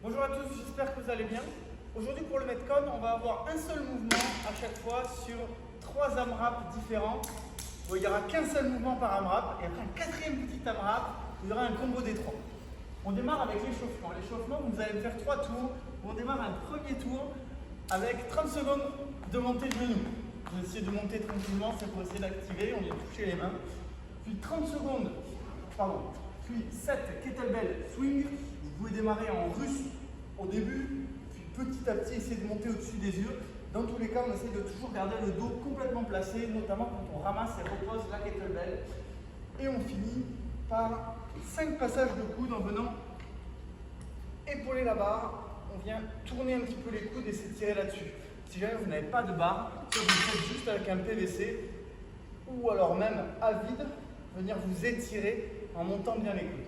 Bonjour à tous, j'espère que vous allez bien. Aujourd'hui pour le Metcon, on va avoir un seul mouvement à chaque fois sur 3 AMRAP différents. Bon, il n'y aura qu'un seul mouvement par AMRAP et après un quatrième petit AMRAP, il y aura un combo des 3. On démarre avec l'échauffement. L'échauffement, vous allez me faire 3 tours. On démarre un premier tour avec 30 secondes de montée de genou. Vous essayez de monter tranquillement, c'est pour essayer d'activer, on vient toucher les mains. Puis 30 secondes, puis 7 kettlebell swing. Vous pouvez démarrer en russe au début, puis petit à petit essayer de monter au-dessus des yeux. Dans tous les cas, on essaie de toujours garder le dos complètement placé, notamment quand on ramasse et repose la kettlebell. Et on finit par 5 passages de coude en venant épauler la barre. On vient tourner un petit peu les coudes et s'étirer là-dessus. Si jamais vous n'avez pas de barre, vous le faites juste avec un PVC ou alors même à vide, venir vous étirer en montant bien les coudes.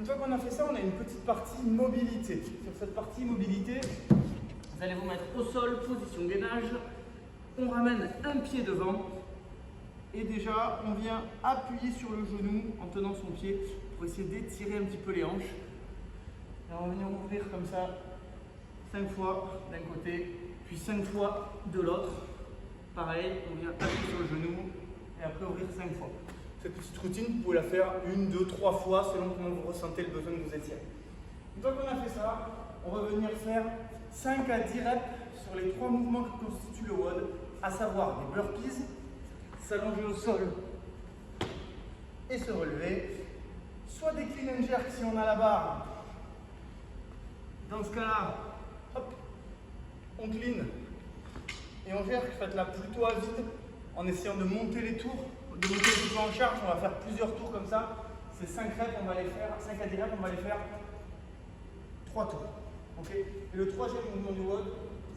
Une fois qu'on a fait ça, on a une petite partie mobilité. Sur cette partie mobilité, vous allez vous mettre au sol, position gainage. On ramène un pied devant et déjà on vient appuyer sur le genou en tenant son pied pour essayer d'étirer un petit peu les hanches. Et on va venir ouvrir comme ça 5 fois d'un côté, puis 5 fois de l'autre. Pareil, on vient appuyer sur le genou et après ouvrir 5 fois. Cette petite routine, vous pouvez la faire 1, 2, 3 fois selon comment vous ressentez le besoin de vous étirer. Une fois qu'on a fait ça, on va venir faire 5 à 10 reps sur les 3 mouvements qui constituent le WOD, à savoir des burpees, s'allonger au sol et se relever, soit des clean and jerk si on a la barre. Dans ce cas-là, hop, on clean et on jerk, faites-la plutôt à vide en essayant de monter les tours. De monter un petit peu en charge, on va faire plusieurs tours comme ça. Ces 5 reps, on va les faire, 5 à 10 reps, on va les faire 3 tours. Okay, et le troisième mouvement du WOD,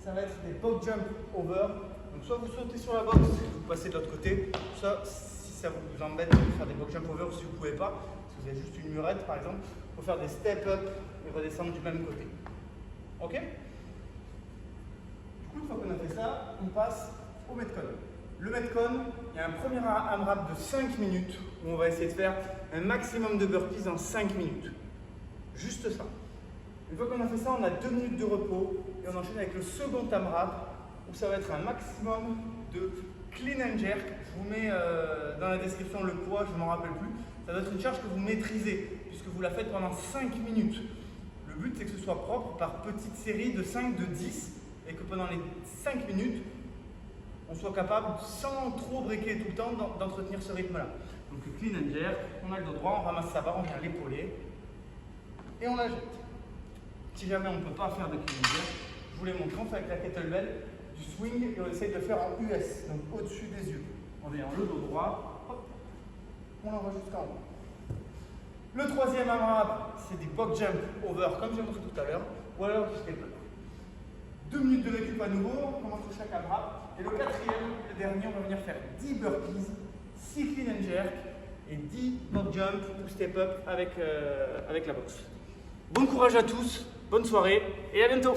ça va être des box jump over. Donc soit vous sautez sur la box, vous passez de l'autre côté, soit si ça vous embête de faire des box jump over, si vous ne pouvez pas, si vous avez juste une murette par exemple, il faut faire des step up et redescendre du même côté. Ok? Du coup, une fois qu'on a fait ça, on passe au Metcon. Le Metcon, il y a un premier AMRAP de 5 minutes où on va essayer de faire un maximum de burpees en 5 minutes. Juste ça. Une fois qu'on a fait ça, on a 2 minutes de repos et on enchaîne avec le second AMRAP où ça va être un maximum de clean and jerk. Je vous mets dans la description le poids, je ne m'en rappelle plus. Ça doit être une charge que vous maîtrisez puisque vous la faites pendant 5 minutes. Le but, c'est que ce soit propre par petites séries de 5, de 10 et que pendant les 5 minutes, on soit capable, sans trop breaker tout le temps, d'entretenir ce rythme-là. Donc clean and jerk, on a le dos droit, on ramasse sa barre, on vient l'épauler et on la jette. Si jamais on ne peut pas faire de clean and jerk, je vous les montre, on fait avec la kettlebell du swing et on essaye de le faire en US, donc au-dessus des yeux. On vient le dos droit, hop, on l'envoie jusqu'en haut. Le troisième AMRAP, c'est des box jump over, comme j'ai montré tout à l'heure, ou alors du step up. 2 minutes de récup à nouveau, on commence sur chaque AMRAP. Et le quatrième, le dernier, on va venir faire 10 burpees, 6 clean and jerk et 10 box jump ou step up avec la boxe. Bon courage à tous, bonne soirée et à bientôt!